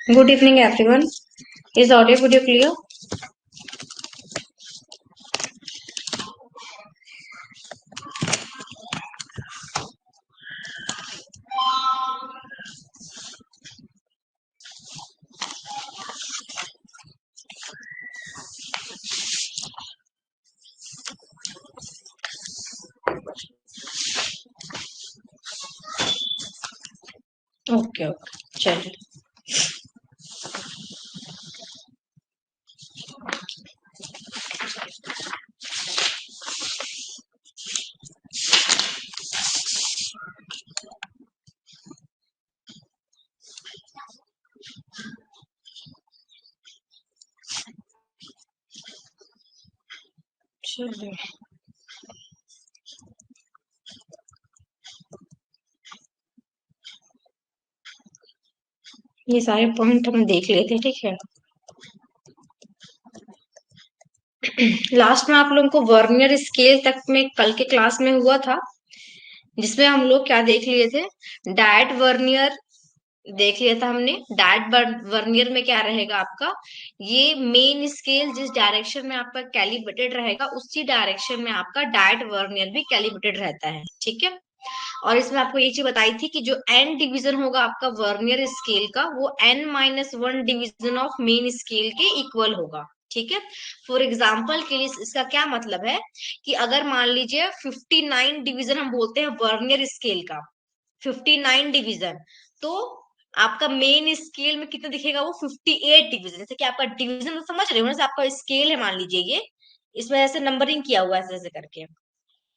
Good evening, everyone. Is audio video clear? Okay okay, चलिए। चलिए, ये सारे पॉइंट हम देख लेते हैं, ठीक है। लास्ट में आप लोगों को वर्नियर स्केल तक में कल के क्लास में हुआ था, जिसमें हम लोग क्या देख लिए थे, डायट वर्नियर देख लिया था हमने। डायट वर्नियर में क्या रहेगा आपका, ये मेन स्केल जिस डायरेक्शन में आपका कैलिब्रेटेड रहेगा उसी डायरेक्शन में आपका डायट वर्नियर भी कैलिब्रेटेड रहता है, ठीक है। और इसमें आपको ये चीज बताई थी कि जो एन डिवीजन होगा आपका वर्नियर स्केल का, वो n-1 division of main scale के इक्वल होगा, ठीक है। फॉर एग्जाम्पल के लिए इसका क्या मतलब है कि अगर मान लीजिए 59 डिवीजन हम बोलते हैं वर्नियर स्केल का, 59 डिवीजन, तो आपका मेन स्केल में कितना दिखेगा, वो 58 डिवीजन। जैसे कि आपका डिवीजन समझ रहे हो ना, जैसे आपका स्केल है मान लीजिए ये, इसमें ऐसे नंबरिंग किया हुआ है ऐसे ऐसे करके,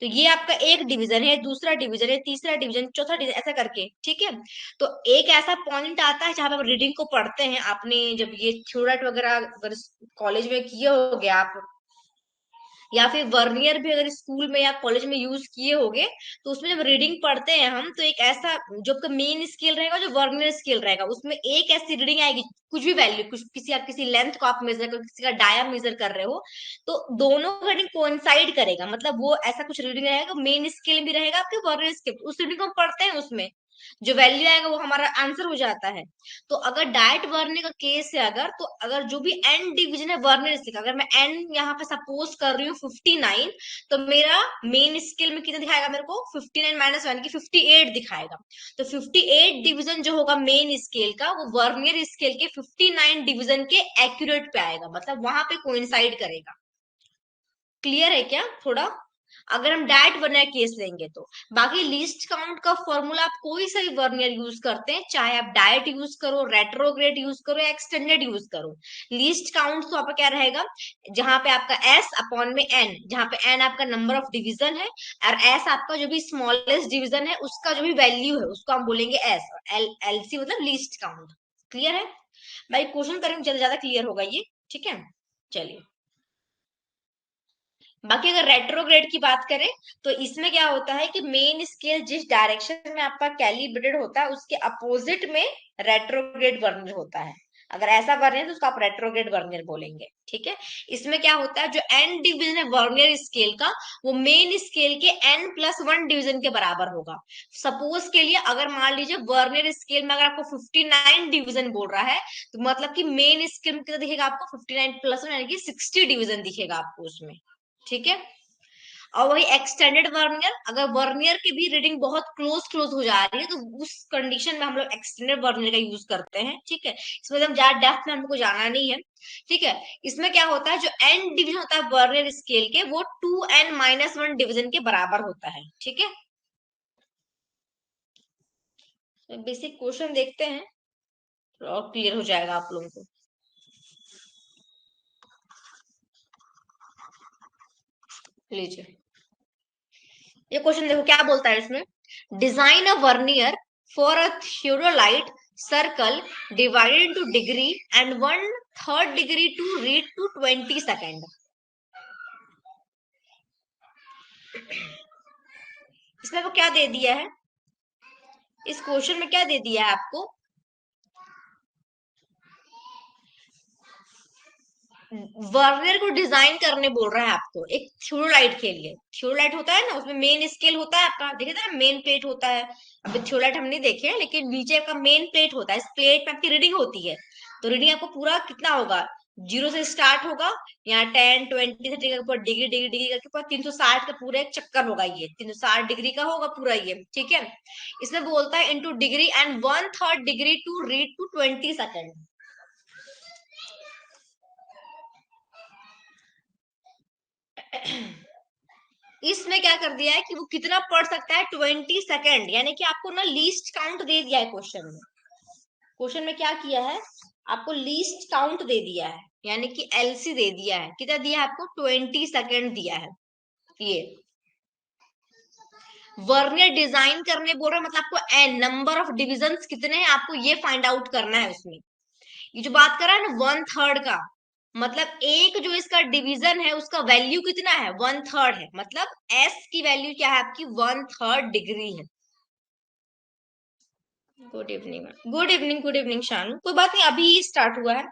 तो ये आपका एक डिवीजन है, दूसरा डिवीजन है, तीसरा डिवीजन, चौथा डिवीजन, ऐसा करके, ठीक है। तो एक ऐसा पॉइंट आता है जहां पे आप रीडिंग को पढ़ते हैं, आपने जब ये थ्योरेट वगैरह अगर कॉलेज में किए होगे आप, या फिर वर्नियर भी अगर स्कूल में या कॉलेज में यूज किए होगे, तो उसमें जब रीडिंग पढ़ते हैं हम, तो एक ऐसा जो आपका मेन स्केल रहेगा, जो वर्नियर स्केल रहेगा, उसमें एक ऐसी रीडिंग आएगी, कुछ भी वैल्यू, कुछ किसी आप किसी लेंथ को आप मेजर कर, किसी का डाया मेजर कर रहे हो, तो दोनों का रीडिंग कोइंसाइड करेगा, मतलब वो ऐसा कुछ रीडिंग रहेगा, मेन स्केल भी रहेगा आपके वर्नियर स्केल, उस रीडिंग को हम पढ़ते हैं, उसमें जो वैल्यू आएगा वो हमारा आंसर हो जाता है। तो अगर डायट वर्नियर का केस है, अगर तो अगर जो भी एन डिवीजन है वर्नियर स्केल, अगर मैं एन यहाँ पे सपोज कर रही हूँ 59, तो मेरा मेन स्केल में कितना दिखाएगा, मेरे को 59 - 1 की 58 दिखाएगा। तो 58 डिवीजन जो होगा मेन स्केल का, वो वर्नियर स्केल के 59 डिवीजन के एक्यूरेट पे आएगा, मतलब वहां पे कोइंसाइड करेगा। क्लियर है क्या थोड़ा? अगर हम डायट वर्नियर केस लेंगे तो बाकी लीस्ट काउंट का फॉर्मूला आप कोई सा भी वर्नियर यूज करते हैं, चाहे आप डायट यूज करो, रेट्रोग्रेड यूज करो या एक्सटेंडेड यूज करो, लीस्ट काउंट तो आपका क्या रहेगा, जहां पे आपका एस अपॉन में एन, जहां पे एन आपका नंबर ऑफ डिवीजन है, और एस आपका जो भी स्मॉलेस्ट डिवीजन है उसका जो भी वैल्यू है उसको हम बोलेंगे एस, एल एलसी मतलब लीस्ट काउंट। क्लियर है भाई? क्वेश्चन करेंगे ज्यादा ज्यादा क्लियर होगा ये, ठीक है। चलिए, बाकी अगर रेट्रोग्रेड की बात करें, तो इसमें क्या होता है कि मेन स्केल जिस डायरेक्शन में आपका कैलिब्रेटेड होता है उसके अपोजिट में रेट्रोग्रेड वर्नियर होता है। अगर ऐसा वर्नियर तो उसको आप रेट्रोग्रेड वर्नियर बोलेंगे, ठीक है। इसमें क्या होता है, जो एन डिवीजन है वर्नियर स्केल का, वो मेन स्केल के n+1 डिवीजन के बराबर होगा। सपोज के लिए अगर मान लीजिए वर्नियर स्केल में अगर आपको 59 डिवीजन बोल रहा है, तो मतलब कि मेन स्केल में कितना दिखेगा आपको, 59+1 यानी कि 60 डिवीजन दिखेगा आपको उसमें, ठीक है। और वही एक्सटेंडेड वर्नियर, अगर वर्नियर की भी रीडिंग बहुत क्लोज क्लोज हो जा रही है, तो उस कंडीशन में हम लोग एक्सटेंडेड वर्नियर का यूज करते हैं, ठीक है। इसमें हम ज्यादा डेप्थ में हमको जाना नहीं है, ठीक है। इसमें क्या होता है, जो एन डिवीजन होता है वर्नियर स्केल के, वो 2n-1 डिवीजन के बराबर होता है, ठीक है। बेसिक क्वेश्चन देखते हैं और क्लियर हो जाएगा आप लोगों को। लीजिए, ये क्वेश्चन देखो क्या बोलता है इसमें, design a vernier for a theodolite circle divided into degree and 1/3 degree to read to 20 second. इसमें वो क्या दे दिया है, इस क्वेश्चन में क्या दे दिया है आपको, वर्नियर को डिजाइन करने बोल रहा है आपको एक थ्योलाइट के लिए। थ्योलाइट होता है ना, उसमें मेन स्केल होता है आपका, देखे था ना, मेन प्लेट होता है। अब थ्योलाइट हम नहीं देखे हैं, लेकिन नीचे का मेन प्लेट होता है, इस प्लेट पे आपकी रीडिंग होती है। तो रीडिंग आपको पूरा कितना होगा, जीरो से स्टार्ट होगा, यहाँ 10 20 30 के ऊपर डिग्री डिग्री डिग्री करके पूरा 360 का पूरा एक चक्कर होगा, ये 360 डिग्री का होगा पूरा ये, ठीक है। इसमें बोलता है into degree and 1/3 degree to read to 20 second. इसमें क्या कर दिया है कि वो कितना पढ़ सकता है, 20 सेकेंड, यानी कि आपको ना लीस्ट काउंट दे दिया है क्वेश्चन में। क्वेश्चन में क्या किया है, आपको लीस्ट काउंट दे दिया है, यानी कि एलसी दे दिया है, कितना दिया है आपको, 20 सेकेंड दिया है ये। वर्नियर डिजाइन करने बोल रहा है, मतलब आपको एन नंबर ऑफ डिविजन्स कितने हैं आपको ये फाइंड आउट करना है उसमें। ये जो बात कर रहा है ना 1/3 का, मतलब एक जो इसका डिवीजन है उसका वैल्यू कितना है, 1/3 है, मतलब एस की वैल्यू क्या है आपकी, 1/3 डिग्री है। Good evening, good evening, good evening Shanu, कोई बात नहीं, अभी स्टार्ट हुआ है।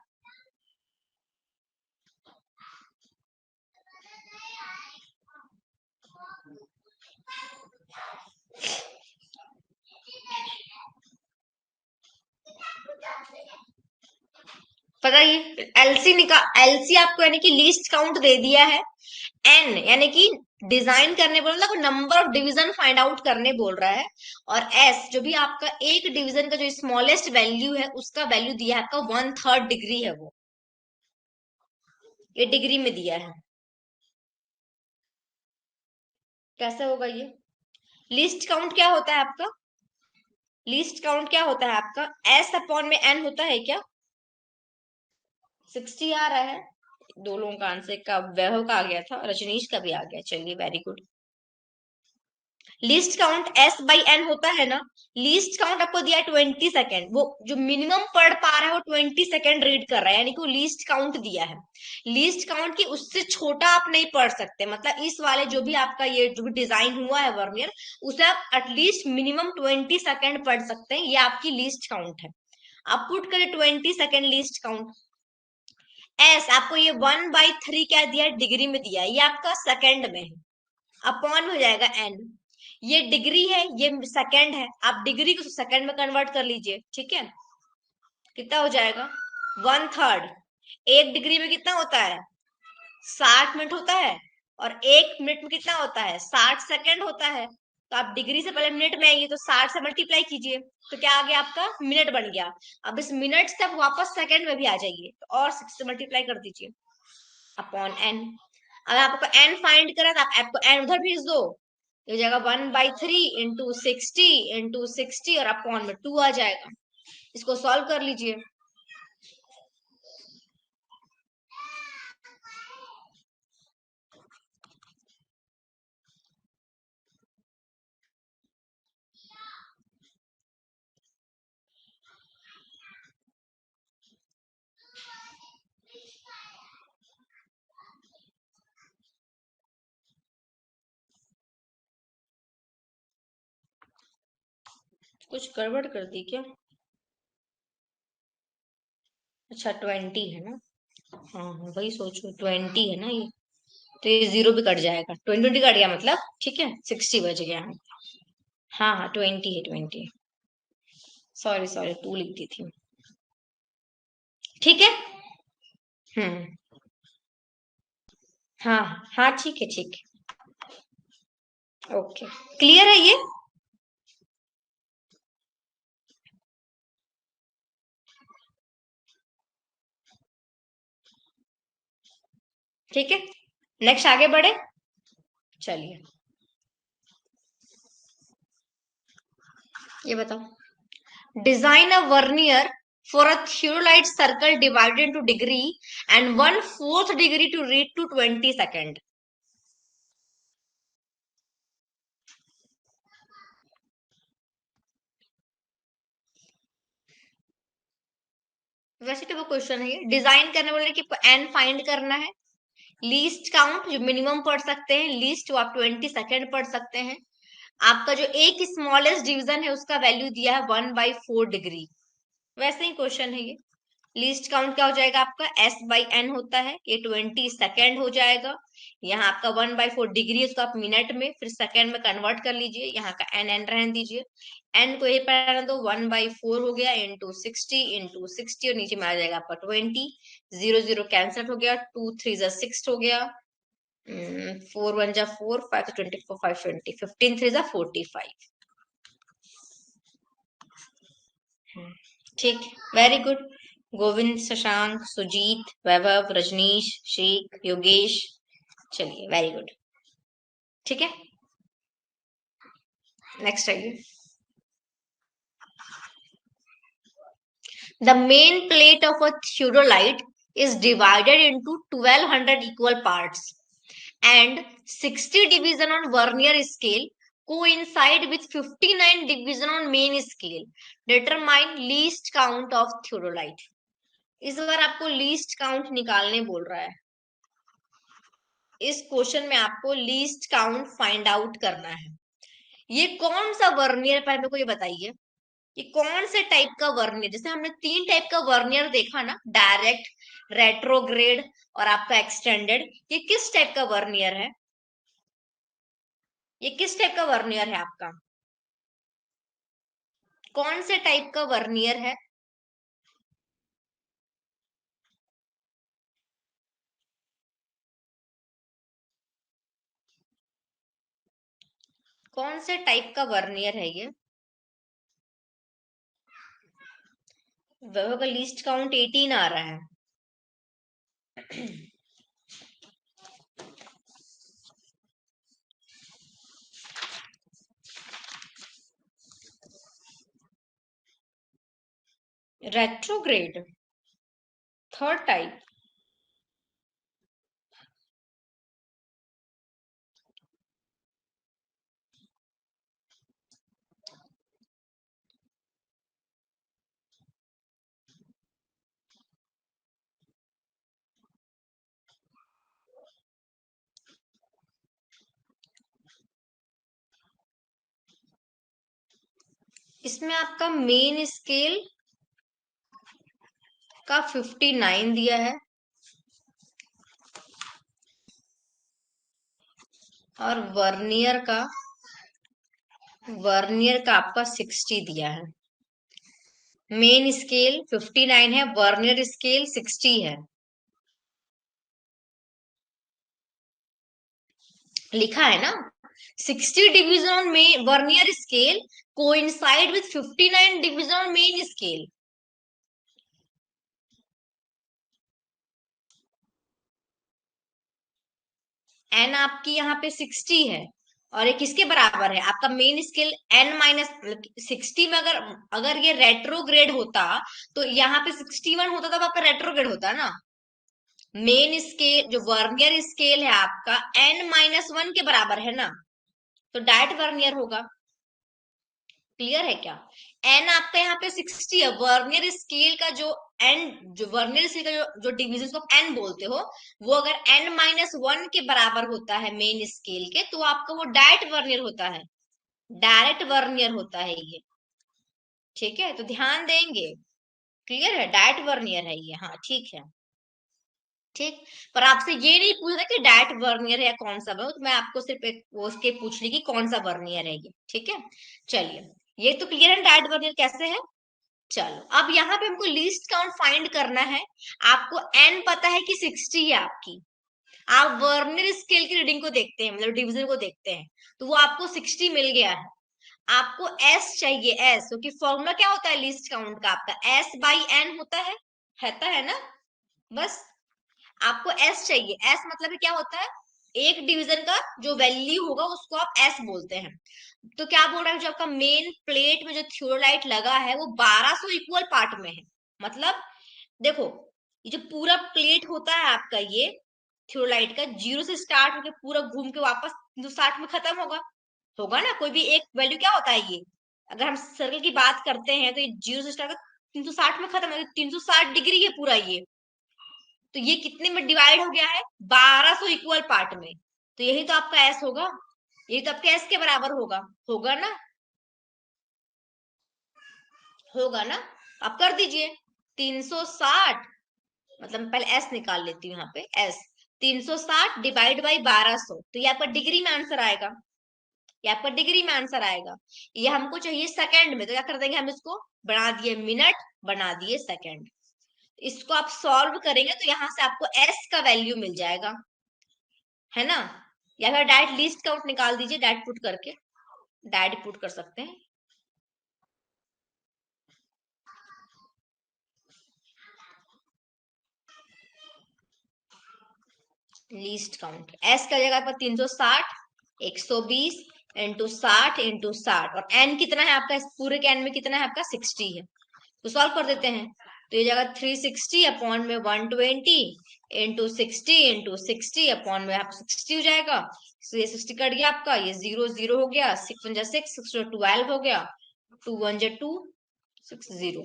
पता ये एलसी एलसी आपको यानी कि लीस्ट काउंट दे दिया है। एन यानी कि डिजाइन करने बोल रहा है, number of division find out करने बोल रहा है। और एस जो भी आपका एक डिवीजन का जो स्मॉलेस्ट वैल्यू है उसका वैल्यू दिया है आपका 1/3 डिग्री है वो, ये डिग्री में दिया है। कैसे होगा ये, लीस्ट काउंट क्या होता है आपका, लीस्ट काउंट क्या होता है आपका, एस अपॉन में एन होता है क्या। 60 आ रहा है, दो लोगों का आंसर का, वैभव का आ गया था, रजनीश का भी आ गया, चलिए very good. Least count S by N होता है ना, लीस्ट काउंट आपको दिया है 20 सेकेंड, वो जो मिनिमम पढ़ पा रहा है वो 20 सेकेंड रीड कर रहा है, यानी कि वो लीस्ट काउंट दिया है। लीस्ट काउंट की उससे छोटा आप नहीं पढ़ सकते, मतलब इस वाले जो भी आपका ये जो भी डिजाइन हुआ है वर्नियर, उसे आप एटलीस्ट मिनिमम 20 सेकेंड पढ़ सकते हैं, ये आपकी लीस्ट काउंट है। आप पुट करें 20 सेकेंड लीस्ट काउंट। एस आपको ये 1/3 क्या दिया है, डिग्री में दिया है, ये आपका सेकेंड में है, अपॉन हो जाएगा एन। ये डिग्री है, ये सेकंड है, आप डिग्री को सेकंड में कन्वर्ट कर लीजिए, ठीक है। कितना हो जाएगा, 1/3। एक डिग्री में कितना होता है, 60 मिनट होता है, और एक मिनट में कितना होता है, 60 सेकंड होता है। तो आप डिग्री से पहले मिनट में आइए, तो 60 से मल्टीप्लाई कीजिए, तो क्या आ गया आपका, मिनट बन गया। अब इस मिनट से आप वापस सेकंड में भी आ जाइए, तो और 6 से मल्टीप्लाई कर दीजिए अपॉन एन। अगर आपको एन फाइंड करा तो आप आपको एन उधर भेज दो, ये हो जाएगा 1/3 इंटू 60 और अपॉन में 2 आ जाएगा। इसको सॉल्व कर लीजिए। कुछ गड़बड़ कर दी क्या, अच्छा 20 है ना, हाँ हाँ वही सोचो 20 है ना ये, तो ये जीरो भी कट जाएगा, 20 कट गया मतलब, ठीक है 60 बच गया। हाँ हाँ 20 है, 20, सॉरी सॉरी 2 लिख दी थी, ठीक है। हम्म, हाँ हाँ ठीक है, ठीक है, ओके, क्लियर है ये। ठीक है, नेक्स्ट आगे बढ़े, चलिए ये बताओ, design a vernier for a theodolite circle divided into degree and 1/4 degree to read to 20 second। वैसे तो वो क्वेश्चन है, डिजाइन करने बोले कि एन फाइंड करना है, लीस्ट काउंट जो मिनिमम पढ़ सकते हैं, लीस्ट वो आप 20 सेकेंड पढ़ सकते हैं। आपका जो एक स्मॉलेस्ट डिवीजन है उसका वैल्यू दिया है 1/4 डिग्री। वैसे ही क्वेश्चन है ये। लीस्ट काउंट क्या हो जाएगा आपका, S/N होता है, ये 20 सेकेंड हो जाएगा। यहाँ आपका 1/4 डिग्री, इसको आप मिनट में फिर सेकेंड में कन्वर्ट कर लीजिए, यहाँ का N रहने दीजिए, N को ये पढ़ना दो, 1/4 हो गया इंटू 60 और नीचे में आ जाएगा आपका 20, 0 0 कैंसल हो गया, 2 3 6 हो गया, 4 1 4, 5 24, 5 20, 15 3 45। ठीक, वेरी गुड। गोविंद, शशांक, सुजीत, वैभव, रजनीश, श्रीक, योगेश, चलिए वेरी गुड। ठीक है, नेक्स्ट आइए। The main plate of a theodolite is divided into 1200 equal parts and 60 division on Vernier scale coincide with 59 division on main scale. Determine least count of theodolite. इस बार आपको least count निकालने बोल रहा है। इस क्वेश्चन में आपको लीस्ट काउंट फाइंड आउट करना है। ये कौन सा वर्नियर, पहले मेरे को ये बताइए, ये कौन से टाइप का वर्नियर, जैसे हमने 3 टाइप का वर्नियर देखा ना, डायरेक्ट, रेट्रोग्रेड और आपका एक्सटेंडेड, ये किस टाइप का वर्नियर है? ये किस टाइप का वर्नियर है आपका? कौन से टाइप का वर्नियर है? कौन से टाइप का वर्नियर है ये? वह का लीस्ट काउंट 18 आ रहा है। Retrograde, third type. इसमें आपका मेन स्केल का 59 दिया है और वर्नियर का आपका 60 दिया है। मेन स्केल 59 है, वर्नियर स्केल 60 है। लिखा है ना, 60 division on vernier scale coincide with 59 division on main scale. N आपकी यहाँ पे 60 है और ये किसके बराबर है, आपका मेन स्केल N-60 में। अगर अगर ये रेट्रोग्रेड होता तो यहाँ पे 61 होता, तब आपका रेट्रोग्रेड होता ना। मेन स्केल जो वर्नियर स्केल है आपका N-1 के बराबर है ना, तो डायरेक्ट वर्नियर होगा। क्लियर है क्या? एन आपका यहाँ पे 60 है, वर्नियर स्केल का जो वर्नियर स्केल का जो डिवीजन को आप एन बोलते हो, वो अगर N-1 के बराबर होता है मेन स्केल के, तो आपका वो डायरेक्ट वर्नियर होता है, डायरेक्ट वर्नियर होता है ये। ठीक है, तो ध्यान देंगे। क्लियर है, डायरेक्ट वर्नियर है ये, हाँ ठीक है। ठीक, पर आपसे ये नहीं पूछा कि डायरेक्ट वर्नियर है या कौन सा, तो मैं आपको सिर्फ एक वो उसके पूछ ली कि कौन सा वर्नियर है ये। ठीक है, चलिए, ये तो क्लियर है डायरेक्ट वर्नियर कैसे है। चलो, अब यहाँ पे हमको लीस्ट काउंट फाइंड करना है। आपको एन पता है कि 60 है आपकी, आप वर्नियर स्केल की रीडिंग को देखते हैं, मतलब डिवीजन को देखते हैं, तो वो आपको 60 मिल गया है। आपको एस चाहिए, एस, क्योंकि फॉर्मूला क्या होता है लीस्ट काउंट का, आपका S/N होता है ना। बस आपको एस चाहिए, एस मतलब क्या होता है, एक डिवीजन का जो वैल्यू होगा उसको आप एस बोलते हैं। तो क्या बोल रहा है, जो आपका मेन प्लेट में जो थियोडोलाइट लगा है वो 1200 इक्वल पार्ट में है। मतलब देखो, ये जो पूरा प्लेट होता है आपका, ये थियोडोलाइट का 0 से स्टार्ट होकर पूरा घूम के वापस 360 में खत्म होगा। होगा ना, कोई भी एक वैल्यू क्या होता है ये, अगर हम सर्कल की बात करते हैं तो ये 0 से स्टार्ट 360 में खत्म है, 360 डिग्री है पूरा ये। तो ये कितने में डिवाइड हो गया है? 1200 इक्वल पार्ट में। तो यही तो आपका एस होगा, यही तो आपके एस के बराबर होगा। होगा ना? होगा ना? आप कर दीजिए। 360, मतलब पहले एस निकाल लेती हूँ यहाँ पे। एस 360 डिवाइड बाई 1200, तो ये आपका डिग्री में आंसर आएगा। ये आपका डिग्री में आंसर आएगा। ये हमको चाहिए सेकंड में, तो क्या कर देंगे हम इसको, बना दिए मिनट, बना दिए सेकंड। इसको आप सॉल्व करेंगे तो यहाँ से आपको एस का वैल्यू मिल जाएगा, है ना? या फिर डायरेक्ट लीस्ट काउंट निकाल दीजिए, डायरेक्ट पुट करके, डायरेक्ट पुट कर सकते हैं। लीस्ट काउंट एस का जगह पर 360, 120 इंटू 60 इंटू 60, और एन कितना है आपका, इस पूरे के एन में कितना है आपका, 60 है। तो सॉल्व कर देते हैं। तो ये जगह 360 अपॉन में 120 इंटू 60 इंटू 60 अपॉन में आपको 60 हो जाएगा। तो ये 60 कट गया आपका, ये 0 0 हो गया, 6 1 6, 6 12 हो गया, 2 1 2, 6 0।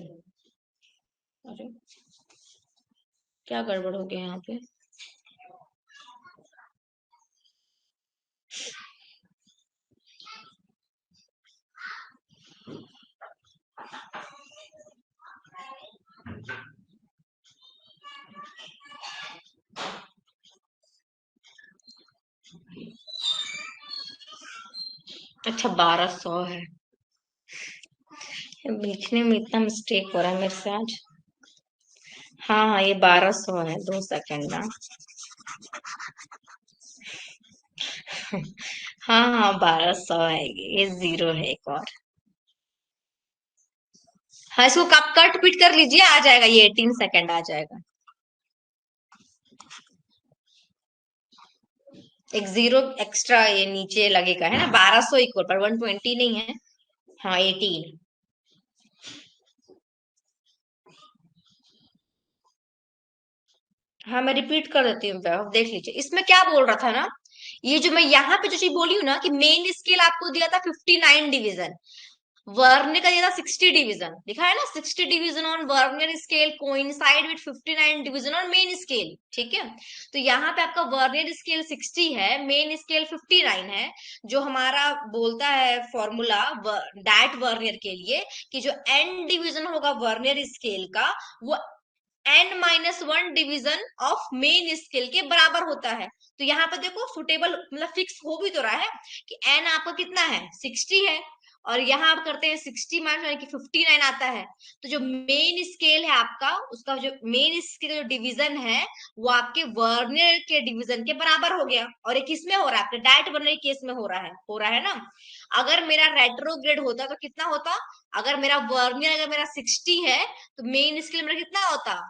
अरे क्या गड़बड़ हो गया यहाँ पे? अच्छा 1200 है। लिखने में इतना मिस्टेक हो रहा है मेरे से आज। हाँ हाँ, ये 1200 है, 2 सेकंड ना। हाँ हाँ, 1200 है, ये 0 है एक और। हाँ, इसको कप कट पिट कर लीजिए, आ जाएगा, ये 18 सेकंड आ जाएगा। एक 0 एक्स्ट्रा ये नीचे लगेगा, है ना? 1200 इक्वल पर 120 नहीं है। हाँ 18। हाँ मैं रिपीट कर देती हूँ, आप देख लीजिए इसमें क्या बोल रहा था ना। ये जो मैं यहाँ पे जो चीज बोली हूँ ना, कि मेन स्केल आपको दिया था 59 डिवीजन, वर्नियर का दिया था 60 डिवीजन, लिखा है ना 60 division on vernier scale coincide with 59 division on main scale. ठीक है, तो यहाँ पे आपका वर्नियर स्केल 60 है, मेन स्केल 59 है। जो हमारा बोलता है फॉर्मूला डायट वर्नियर के लिए, कि जो एन डिवीजन होगा वर्नियर स्केल का, वो n-1 division of main scale के बराबर होता है। तो यहाँ पे देखो सुटेबल, मतलब फिक्स हो भी तो रहा है कि n आपका कितना है, 60 है, और यहाँ आप करते हैं 60 माइनस यानी कि 59 आता है। तो जो मेन स्केल है आपका, उसका जो मेन स्केल जो डिवीजन है, वो आपके वर्नियर के डिवीजन के बराबर हो गया। और ये किसमें हो रहा है, आपके डायट वर्नियर केस में हो रहा है, हो रहा है ना? अगर मेरा रेट्रोग्रेड होता तो कितना होता, अगर मेरा वर्नियर अगर मेरा 60 है, तो मेन स्केल मेरा कितना होता,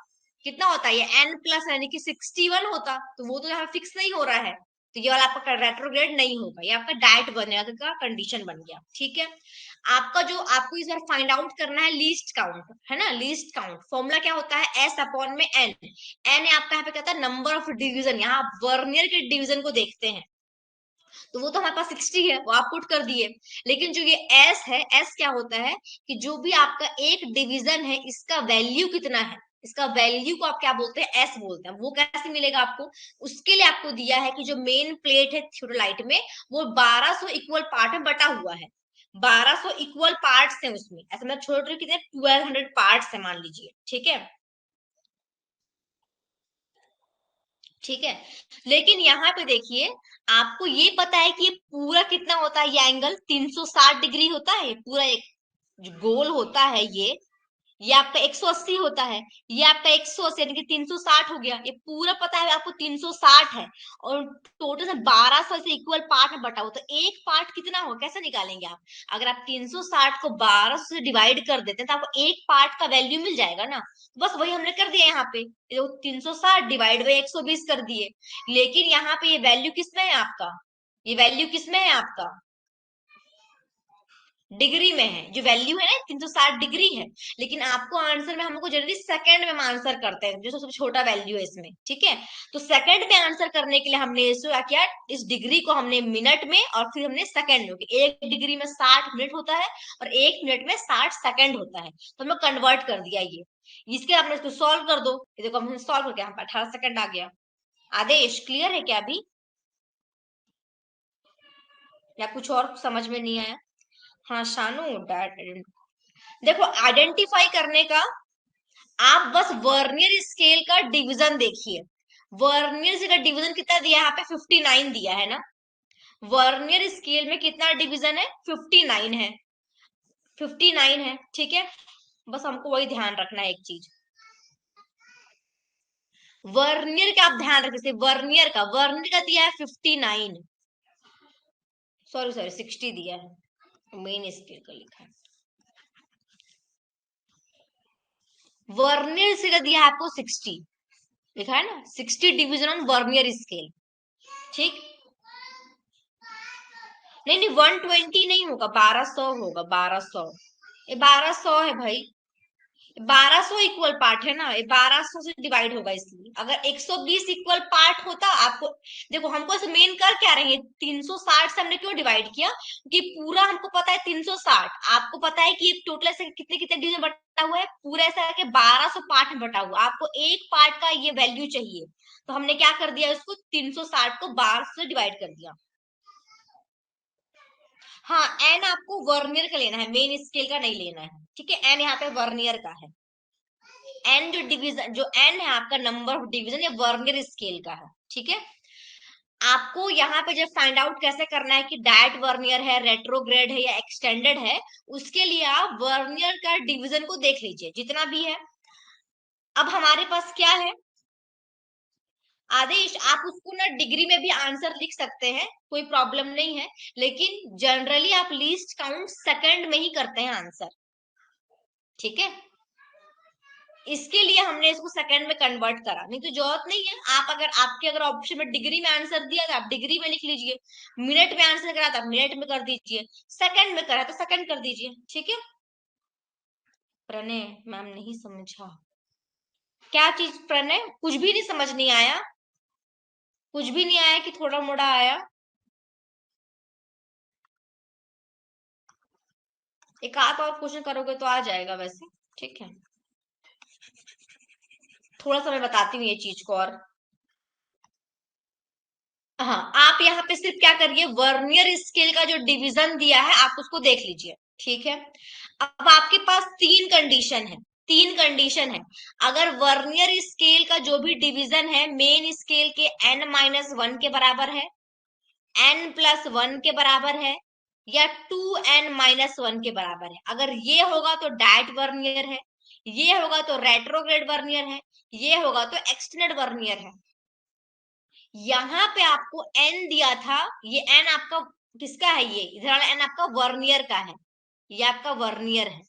कितना होता है, ये n प्लस यानी कि 61 होता। तो वो तो यहाँ फिक्स नहीं हो रहा है, तो ये वाला आपका रेट्रोग्रेड नहीं होगा, ये आपका डाइट बनेगा का कंडीशन बन गया। ठीक है, आपका जो आपको इस बार फाइंड आउट करना है लीस्ट काउंट, है ना? लीस्ट काउंट फॉर्मूला क्या होता है, s अपॉन में n। n आपका यहाँ पे कहता है नंबर ऑफ डिवीजन, यहाँ आप वर्नियर के डिवीजन को देखते हैं, तो वो तो हमारे पास 60 है, वो आप पुट कर दिए। लेकिन जो ये s है, s क्या होता है, कि जो भी आपका एक डिवीजन है, इसका वैल्यू कितना है, इसका वैल्यू को आप क्या बोलते हैं, एस बोलते हैं। वो कैसे मिलेगा आपको, उसके लिए आपको दिया है कि जो मेन प्लेट है थियोडोलाइट में, वो 1200 इक्वल पार्ट में बटा हुआ है। 1200 इक्वल पार्ट्स हैं उसमें, ऐसे मैं छोड़ रही हूँ, कितने 1200 पार्ट्स है मान लीजिए। ठीक है, ठीक है। लेकिन यहाँ पे देखिए, आपको ये पता है कि ये पूरा कितना होता है, ये एंगल 360 डिग्री होता है, ये पूरा एक जो गोल होता है, ये आपका 180 होता है, ये आपका 180 यानी कि 360 हो गया। ये पूरा पता है आपको 360 है, और टोटल 1200 से इक्वल पार्ट में बटा हुआ, तो एक पार्ट कितना होगा, कैसे निकालेंगे आप? अगर आप 360 को 1200 से डिवाइड कर देते हैं, तो आपको एक पार्ट का वैल्यू मिल जाएगा ना। तो बस वही हमने कर दिया यहाँ पे, 360 डिवाइड बाई 120 कर दिए। लेकिन यहाँ पे ये वैल्यू किसमें है आपका, ये वैल्यू किसमें है आपका, डिग्री में है, जो वैल्यू है ना 360 डिग्री है, लेकिन आपको आंसर में हमको जनरली सेकंड में हम आंसर करते हैं, जो सबसे छोटा वैल्यू है इसमें, ठीक है। तो सेकंड में आंसर करने के लिए हमने इसको क्या किया, इस डिग्री को हमने मिनट में और फिर हमने सेकंड में, एक डिग्री में 60 मिनट होता है और 1 मिनट में 60 सेकंड होता है, तो हमने कन्वर्ट कर दिया ये। इसके आपने इसको सॉल्व कर दो, ये देखो हमने सॉल्व कर दिया, 18 सेकंड आ गया। आदेश क्लियर है क्या अभी, या कुछ और समझ में नहीं आया? हाँ शानू, डैट देखो आइडेंटिफाई करने का, आप बस वर्नियर स्केल का डिवीजन देखिए। वर्नियर स्केल का डिवीजन कितना दिया है यहाँ पे, 59 दिया है ना। वर्नियर स्केल में कितना डिवीजन है, 59 है, 59 है, ठीक है। बस हमको वही ध्यान रखना है एक चीज, वर्नियर का आप ध्यान रखिए, वर्नियर का दिया है 59, सॉरी सॉरी 60 दिया है, मेन स्केल का लिखा है। वर्नियर स्केल का दिया है आपको 60, लिखा है ना 60 डिवीजन ऑन वर्नियर स्केल, ठीक। नहीं नहीं 120 नहीं होगा, 1200 होगा, 1200, ये 1200 है भाई, 1200 इक्वल पार्ट है ना, ये 1200 से डिवाइड होगा, इसलिए अगर 120 इक्वल पार्ट होता आपको, देखो हमको ऐसे मेन कर क्या रहे हैं, 360 से हमने क्यों डिवाइड किया, कि पूरा हमको पता है 360, आपको पता है कि टोटल ऐसे कितने कितने डिवीजन बटा हुआ है, पूरा ऐसा है कि 1200 पार्ट में बटा हुआ, आपको एक पार्ट का ये वैल्यू चाहिए, तो हमने क्या कर दिया, उसको 360 को 1200 से डिवाइड कर दिया। हाँ एन आपको वर्नियर का लेना है, मेन स्केल का नहीं लेना है, ठीक है। एन यहाँ पे वर्नियर का है, एन जो डिवीजन, जो एन है आपका नंबर ऑफ डिवीजन, ये वर्नियर स्केल का है, ठीक है। आपको यहाँ पे जब फाइंड आउट कैसे करना है कि डायट वर्नियर है, रेट्रोग्रेड है या एक्सटेंडेड है, उसके लिए आप वर्नियर का डिवीजन को देख लीजिए जितना भी है। अब हमारे पास क्या है आदेश, आप उसको ना डिग्री में भी आंसर लिख सकते हैं, कोई प्रॉब्लम नहीं है, लेकिन जनरली आप लीस्ट काउंट सेकंड में ही करते हैं आंसर, ठीक है। इसके लिए हमने इसको सेकंड में कन्वर्ट करा, नहीं तो जरूरत नहीं है, आप अगर आपके अगर ऑप्शन में डिग्री में आंसर दिया तो आप डिग्री में लिख लीजिए, मिनट में आंसर करा तो आप मिनट में कर दीजिए, सेकंड में करा तो सेकंड कर दीजिए, ठीक है। प्रणय मैम नहीं समझा, क्या चीज प्रणय, कुछ भी नहीं समझ नहीं आया, कुछ भी नहीं आया कि थोड़ा मोड़ा आया, एक आध और क्वेश्चन करोगे तो आ जाएगा वैसे, ठीक है। थोड़ा सा मैं बताती हूँ ये चीज को और, हाँ आप यहाँ पे सिर्फ क्या करिए, वर्नियर स्केल का जो डिवीजन दिया है आप उसको देख लीजिए, ठीक है। अब आपके पास तीन कंडीशन है, तीन कंडीशन है, अगर वर्नियर स्केल का जो भी डिवीजन है मेन स्केल के n-1 के बराबर है, n+1 के बराबर है, या 2n-1 के बराबर है, अगर ये होगा तो डायट वर्नियर है, ये होगा तो रेट्रोग्रेड वर्नियर है, ये होगा तो एक्सटेंडेड वर्नियर है। यहाँ पे आपको एन दिया था, ये एन आपका किसका है, ये इधर वाला एन आपका वर्नियर का है, ये आपका वर्नियर है।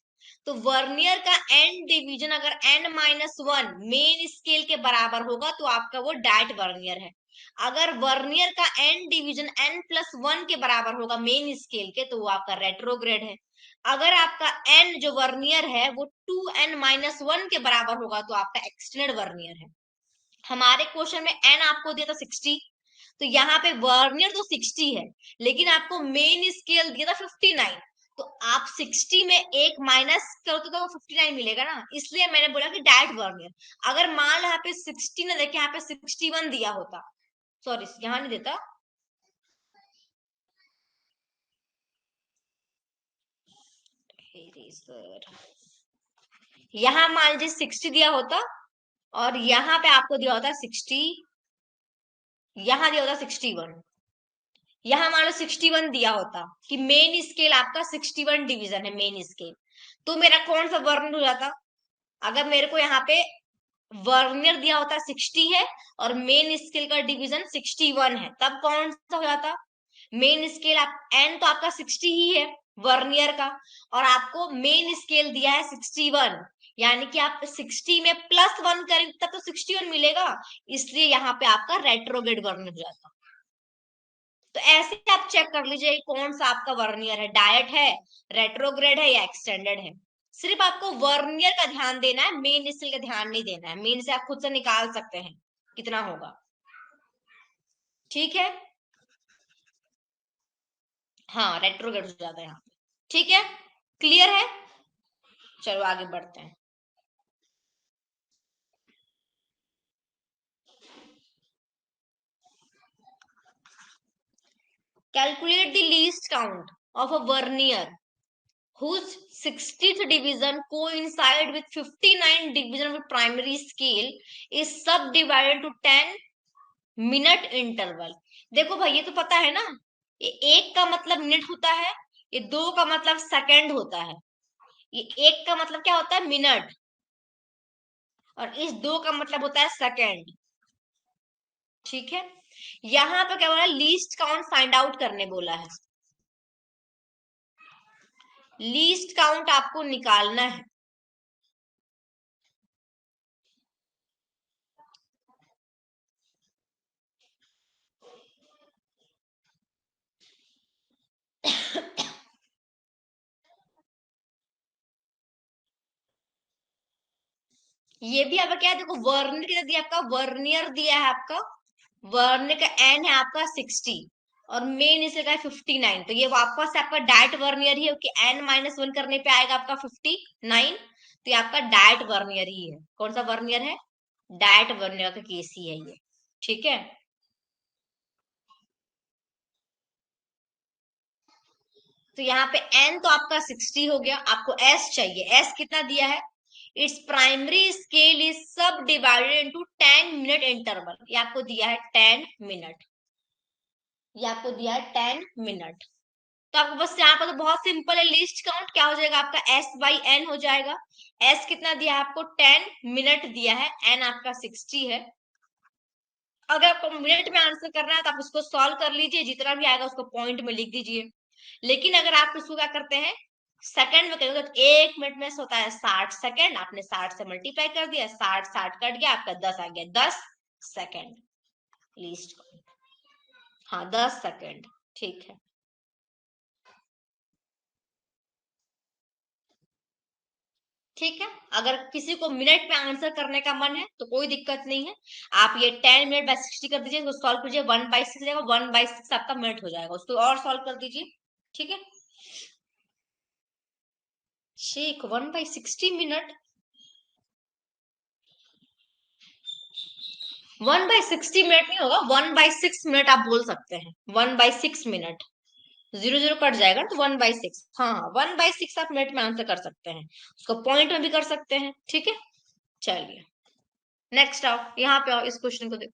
तो वर्नियर का एन डिवीजन अगर n-1 मेन स्केल के बराबर होगा तो आपका वो डायट वर्नियर है, अगर वर्नियर का एन डिवीजन n+1 के बराबर होगा मेन स्केल के तो वो आपका रेट्रोग्रेड है, अगर आपका एन जो वर्नियर है वो 2n-1 के बराबर होगा तो आपका एक्सटेंडेड वर्नियर है। हमारे क्वेश्चन में एन आपको दिया था 60, तो यहाँ पे वर्नियर तो 60 है, लेकिन आपको मेन स्केल दिया था 59, तो आप 60 में एक माइनस करो तो वो 59 मिलेगा ना, इसलिए मैंने बोला कि डायट वर्नियर। अगर मान लो यहाँ पे 60 ना देखे, यहाँ पे 61 दिया होता, सॉरी यहाँ नहीं देता, यहाँ मान लीजिए 60 दिया होता और यहाँ पे आपको दिया होता 60, यहाँ दिया होता 61, यहाँ मान लो 61 दिया होता कि मेन स्केल आपका 61 डिवीजन है मेन स्केल, तो मेरा कौन सा वर्नियर हो जाता, अगर मेरे को यहाँ पे वर्नियर दिया होता 60 है और मेन स्केल का डिवीजन 61 है, तब कौन सा हो जाता, मेन स्केल आप एन तो आपका 60 ही है वर्नियर का, और आपको मेन स्केल दिया है 61, यानी कि आप 60 में +1 करेंगे तब तो 61 मिलेगा, इसलिए यहाँ पे आपका रेट्रोग्रेड वर्नियर हो जाता। तो ऐसे आप चेक कर लीजिए कौन सा आपका वर्नियर है, डायट है, रेट्रोग्रेड है या एक्सटेंडेड है। सिर्फ आपको वर्नियर का ध्यान देना है, मेन स्केल का ध्यान नहीं देना है। मेन से आप खुद से निकाल सकते हैं कितना होगा। ठीक है, हाँ रेट्रोग्रेड हो जाता है यहाँ पे। ठीक है, क्लियर है। चलो आगे बढ़ते हैं। Calculate the least count of a vernier whose 60th division coincide with 59 division of primary scale is subdivided to 10 minute interval. देखो भाई ये तो पता है ना, ये एक का मतलब मिनट होता है, ये दो का मतलब सेकंड होता है, ये एक का मतलब क्या होता है मिनट, और इस दो का मतलब होता है सेकंड। ठीक है, यहाँ पे क्या बोला, लीस्ट काउंट फाइंड आउट करने बोला है। लीस्ट काउंट आपको निकालना है। ये भी आपका क्या है, देखो वर्नियर कितना दिया आपका, वर्नियर दिया है आपका, वर्नियर का एन है आपका 60 और मेन इसे का है 59। तो ये वापस से आपका डायट वर्नियर ही है क्योंकि एन माइनस वन करने पे आएगा आपका 59। तो ये आपका डायट वर्नियर ही है। कौन सा वर्नियर है, डायट वर्नियर का केस ही है ये। ठीक है, तो यहाँ पे एन तो आपका 60 हो गया, आपको एस चाहिए। एस कितना दिया है, इट्स प्राइमरी स्केल इज सब डिवाइडेड इनटू 10 मिनट इंटरवल। ये आपको दिया है 10 मिनट, ये आपको दिया है 10 मिनट। तो आपको बस यहाँ पर तो बहुत सिंपल है, लिस्ट काउंट क्या हो जाएगा आपका एस बाई एन हो जाएगा। एस कितना दिया है आपको, 10 मिनट दिया है, एन आपका 60 है। अगर आपको मिनट में आंसर करना है तो आप उसको सॉल्व कर लीजिए, जितना भी आएगा उसको पॉइंट में लिख दीजिए। लेकिन अगर आप इसको क्या करते हैं, सेकंड में करेंगे तो 1 मिनट में से होता है 60 सेकंड, आपने 60 से मल्टीप्लाई कर दिया, 60 60 कट गया, आपका 10 आ गया, 10 सेकंड लीस्ट। हाँ 10 सेकंड। ठीक है, ठीक है। अगर किसी को मिनट में आंसर करने का मन है तो कोई दिक्कत नहीं है, आप ये 10 मिनट बाय 60 कर दीजिए, उसको सॉल्व कीजिए, 1/6 जाएगा, 1/6 आपका मिनट हो जाएगा, उसको और सॉल्व कर दीजिए। ठीक है, शेख 1/60 मिनट, 1/60 मिनट नहीं होगा, 1/6 मिनट आप बोल सकते हैं, 1/6 मिनट। जीरो जीरो कट जाएगा तो 1/6, हाँ हाँ 1/6 आप मिनट में आंसर कर सकते हैं, उसको पॉइंट में भी कर सकते हैं। ठीक है, चलिए नेक्स्ट आओ, यहाँ पे आओ, इस क्वेश्चन को देखो।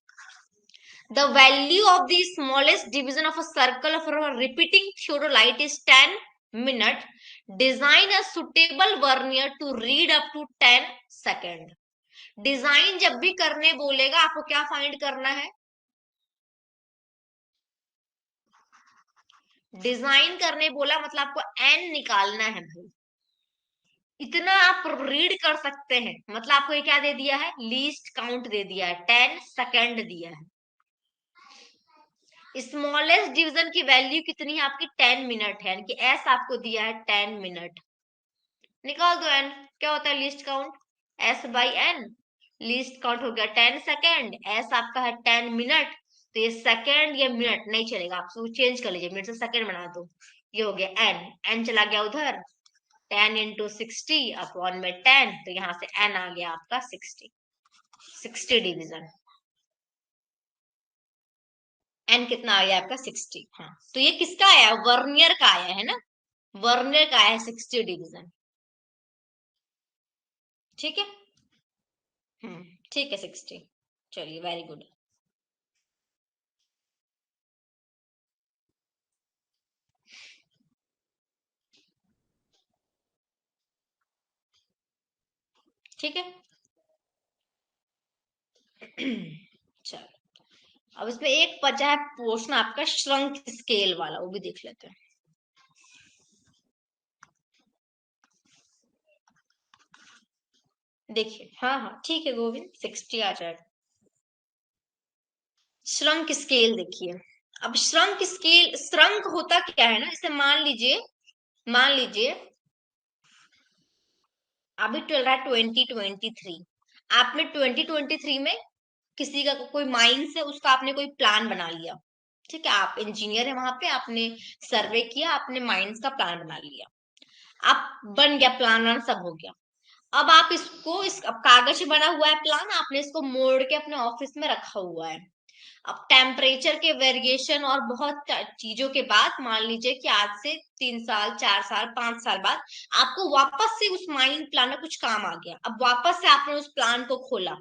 The value of the smallest division of a circle for a repeating theodolite is 10 minute. Design a suitable vernier to read up to 10 second. Design जब भी करने बोलेगा आपको क्या फाइंड करना है, डिजाइन करने बोला मतलब आपको एन निकालना है भाई। इतना आप रीड कर सकते हैं मतलब आपको ये क्या दे दिया है, लीस्ट काउंट दे दिया है, 10 सेकंड दिया है। स्मॉलेस्ट डिवीजन की वैल्यू कितनी है आपकी, 10 मिनट है, यानी कि एस आपको दिया है 10 मिनट। निकाल दो एन, क्या होता है least count, S by N. Least count हो गया 10 सेकेंड, एस आपका है 10 मिनट। तो ये सेकेंड ये मिनट नहीं चलेगा, आप चेंज कर लीजिए, मिनट से सेकेंड बना दो। ये हो गया एन, एन चला गया उधर, 10 × 60 अपॉन में 10, तो यहाँ से एन आ गया आपका 60, 60 डिवीजन। एन कितना आ गया आपका 60। हाँ तो ये किसका आया, वर्नियर का आया है ना, वर्नियर का आया है 60 डिवीजन। ठीक है, ठीक है 60। चलिए वेरी गुड। ठीक है चलो, अब इसमें एक बचा है पोर्शन आपका श्रंक स्केल वाला, वो भी देख लेते हैं। देखिए हाँ हाँ ठीक है गोविंद, 60 आ जाएगा। श्रंक स्केल देखिए, अब श्रंक स्केल, श्रंक होता क्या है ना, जैसे मान लीजिए अभी चल रहा है 2023, आपने 2023 में किसी का कोई माइंस है, उसका आपने कोई प्लान बना लिया, ठीक है, आप इंजीनियर है, वहां पे आपने सर्वे किया, आपने माइंस का प्लान बना लिया, आप बन गया प्लान वान सब हो गया। अब आप इसको अब कागज से बना हुआ है प्लान, आपने इसको मोड़ के अपने ऑफिस में रखा हुआ है। अब टेम्परेचर के वेरिएशन और बहुत चीजों के बाद मान लीजिए कि आज से 3 साल 4 साल 5 साल बाद आपको वापस से उस माइंड प्लान में कुछ काम आ गया, अब वापस से आपने उस प्लान को खोला,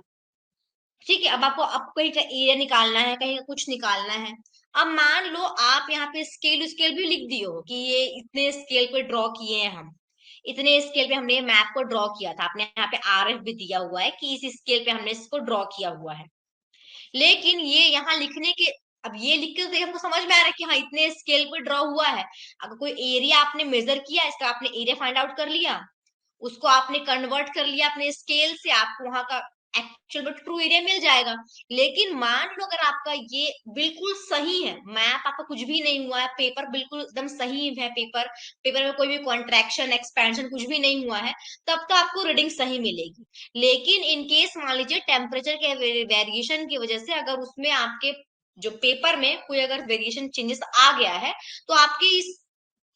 ठीक है, अब आपको कहीं का एरिया निकालना है, कहीं का कुछ निकालना है। अब मान लो आप यहाँ पे स्केल स्केल भी लिख दियो कि ये इतने स्केल पे ड्रॉ किए हैं हम, इतने स्केल पे हमने मैप को ड्रॉ किया था, आपने यहाँ पे आरएफ भी दिया हुआ है कि इस स्केल पे हमने इसको ड्रॉ किया हुआ है। लेकिन ये यहाँ लिखने के, अब ये लिख के तो हमको समझ में आ रहा है कि हाँ इतने स्केल पे ड्रॉ हुआ है। अगर कोई एरिया आपने मेजर किया, इसका आपने एरिया फाइंड आउट कर लिया, उसको आपने कन्वर्ट कर लिया अपने स्केल से, आपको वहां का एक्चुअल में ट्रू एरिया मिल जाएगा। लेकिन मान लो अगर आपका ये बिल्कुल सही है, मैप आपका कुछ भी नहीं हुआ है, पेपर बिल्कुल एकदम सही है, पेपर पेपर में कोई भी कॉन्ट्रैक्शन एक्सपेंशन कुछ भी नहीं हुआ है, तब तो आपको रीडिंग सही मिलेगी। लेकिन इन केस मान लीजिए टेम्परेचर के वेरिएशन की वजह से अगर उसमें आपके जो पेपर में कोई अगर वेरिएशन चेंजेस आ गया है, तो आपकी इस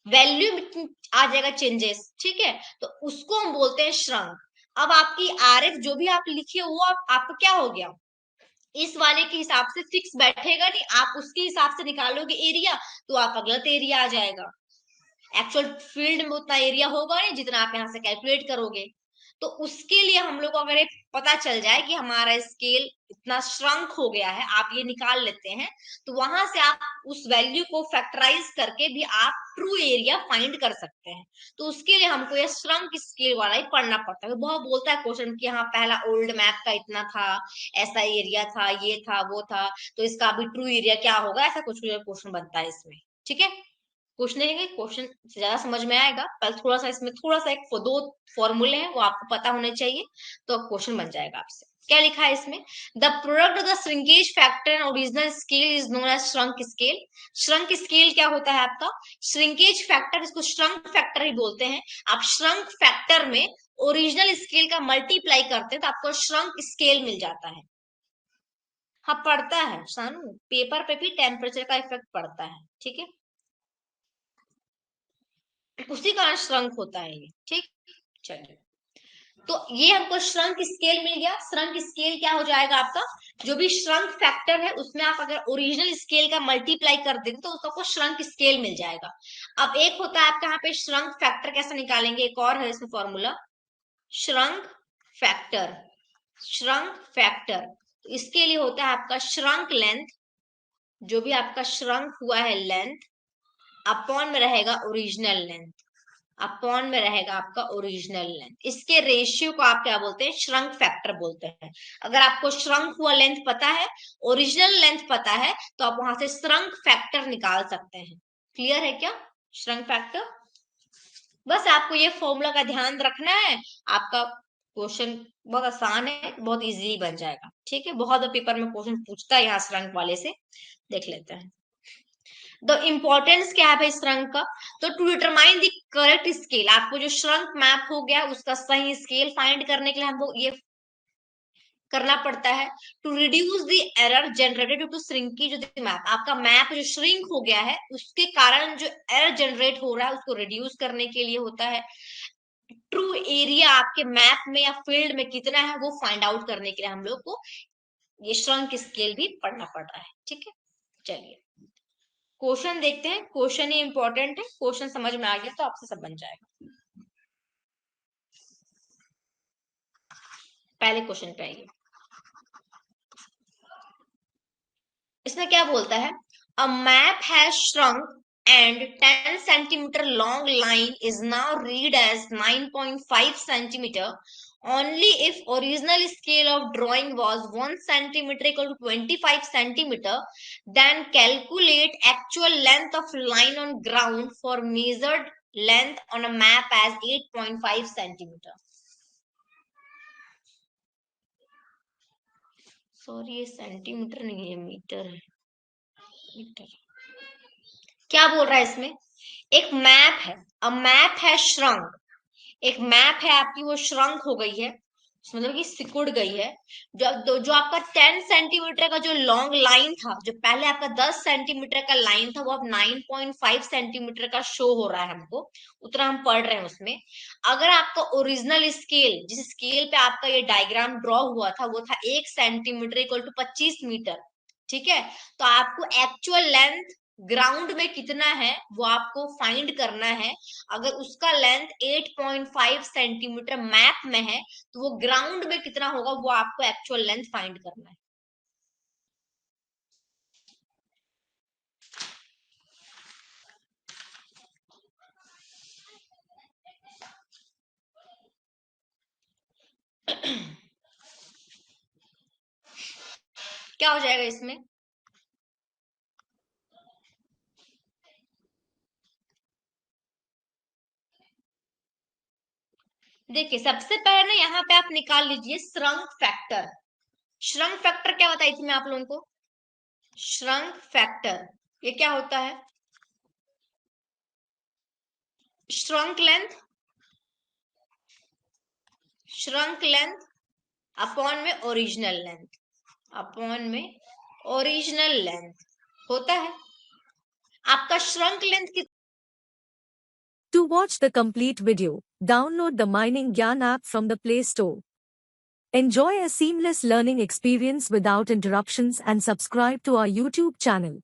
वैल्यू में आ जाएगा चेंजेस, ठीक है, तो उसको हम बोलते हैं श्रंक। अब आपकी आरएफ जो भी आप लिखे वो आपका क्या हो गया, इस वाले के हिसाब से फिक्स बैठेगा नहीं, आप उसके हिसाब से निकालोगे एरिया, तो आपका गलत एरिया आ जाएगा, एक्चुअल फील्ड में उतना एरिया होगा नहीं जितना आप यहाँ से कैलकुलेट करोगे। तो उसके लिए हम लोग को अगर एक पता चल जाए कि हमारा स्केल इतना श्रंक हो गया है, आप ये निकाल लेते हैं, तो वहां से आप उस वैल्यू को फैक्टराइज करके भी आप ट्रू एरिया फाइंड कर सकते हैं। तो उसके लिए हमको ये श्रंक स्केल वाला ही पढ़ना पड़ता है। बहुत बोलता है क्वेश्चन कि हाँ पहला ओल्ड मैप का इतना था, ऐसा एरिया था, ये था वो था, तो इसका अभी ट्रू एरिया क्या होगा, ऐसा कुछ क्वेश्चन बनता है इसमें, ठीक है। पूछने के क्वेश्चन से ज्यादा समझ में आएगा, पर थोड़ा सा इसमें थोड़ा सा एक दो फॉर्मूले हैं वो आपको पता होने चाहिए, तो क्वेश्चन बन जाएगा आपसे। क्या लिखा है इसमें, the product of the shrinkage factor and original scale is known as shrunk scale. Shrunk scale क्या होता है आपका, श्रिंकेज फैक्टर, इसको श्रंक फैक्टर ही बोलते हैं। आप श्रंक फैक्टर में ओरिजिनल स्केल का मल्टीप्लाई करते हैं तो आपको श्रंक स्केल मिल जाता है। हाँ पड़ता है सानू, पेपर पे भी टेम्परेचर का इफेक्ट पड़ता है, ठीक है, उसी कारण श्रंक होता है ये, ठीक। चलिए, तो ये हमको श्रंक स्केल मिल गया। श्रंक स्केल क्या हो जाएगा आपका, जो भी श्रंक फैक्टर है उसमें आप अगर ओरिजिनल स्केल का मल्टीप्लाई कर देते तो उसको श्रंक स्केल मिल जाएगा। अब एक होता है आपका यहाँ पे श्रंक फैक्टर, कैसे निकालेंगे, एक और है इसमें formula, shrunk factor. Shrunk factor तो इसके लिए होता है आपका श्रंक लेंथ, जो भी आपका श्रंक हुआ है लेंथ, अपॉन में रहेगा ओरिजिनल लेंथ, अपॉन में रहेगा आपका ओरिजिनल लेंथ। इसके रेशियो को आप क्या बोलते हैं, श्रंक फैक्टर बोलते हैं। अगर आपको श्रंक हुआ लेंथ पता है, ओरिजिनल लेंथ पता है, तो आप वहां से श्रंक फैक्टर निकाल सकते हैं। क्लियर है क्या, श्रंक फैक्टर। बस आपको ये फॉर्मूला का ध्यान रखना है, आपका क्वेश्चन बहुत आसान है, बहुत इजीली बन जाएगा, ठीक है। बहुत पेपर में क्वेश्चन पूछता है यहाँ श्रंक वाले से, देख लेते हैं। द इम्पोर्टेंस क्या है भाई श्रंक का, तो to determine the correct scale, आपको जो श्रंक मैप हो गया उसका सही स्केल फाइंड करने के लिए हमको ये करना पड़ता है। To reduce the error generated due to shrinkage of the map, आपका मैप जो श्रिंक हो गया है उसके कारण जो एरर जनरेट हो रहा है उसको रिड्यूस करने के लिए होता है। ट्रू एरिया आपके मैप में या फील्ड में कितना है वो फाइंड आउट करने के लिए हम लोग को ये श्रंक स्केल भी पढ़ना पड़ रहा है, ठीक है। चलिए क्वेश्चन देखते हैं, क्वेश्चन ही इंपॉर्टेंट है, क्वेश्चन समझ में आ गया तो आपसे सब बन जाएगा। पहले क्वेश्चन पे आइए, इसमें क्या बोलता है, a map has shrunk and 10 centimeter long line is now read as 9.5 centimeter only if original scale of drawing was 1 centimeter equal to 25 centimeter, then calculate actual length of line on ground for measured length on a map as 8.5 centimeter। Sorry ये centimetre नहीं है, metre है, metre. क्या बोल रहा है इसमें? एक मैप है, अ मैप है श्रंक, एक मैप है आपकी, वो श्रंक हो गई है, मतलब कि सिकुड़ गई है। जो आपका 10 सेंटीमीटर का जो लॉन्ग लाइन था, जो पहले आपका 10 सेंटीमीटर का लाइन था, वो अब 9.5 सेंटीमीटर का शो हो रहा है हमको, उतना हम पढ़ रहे हैं उसमें। अगर आपका ओरिजिनल स्केल, जिस स्केल पे आपका ये डायग्राम ड्रॉ हुआ था, वो था 1 सेंटीमीटर इक्वल टू 25 मीटर, ठीक है। तो आपको एक्चुअल लेंथ ग्राउंड में कितना है वो आपको फाइंड करना है। अगर उसका लेंथ 8.5 सेंटीमीटर मैप में है, तो वो ग्राउंड में कितना होगा वो आपको एक्चुअल लेंथ फाइंड करना है। क्या हो जाएगा इसमें? देखिए, सबसे पहले ना यहाँ पे आप निकाल लीजिए श्रंक फैक्टर। श्रंक फैक्टर क्या बताई थी मैं आप लोगों को? श्रंक फैक्टर ये क्या होता है? Shrunk length, shrunk length upon में ओरिजिनल लेंथ, अपॉन में ओरिजिनल लेंथ होता है। आपका श्रंक लेंथ कितना? To watch the complete video, download the Mining Gyan app from the Play Store. Enjoy a seamless learning experience without interruptions and subscribe to our YouTube channel.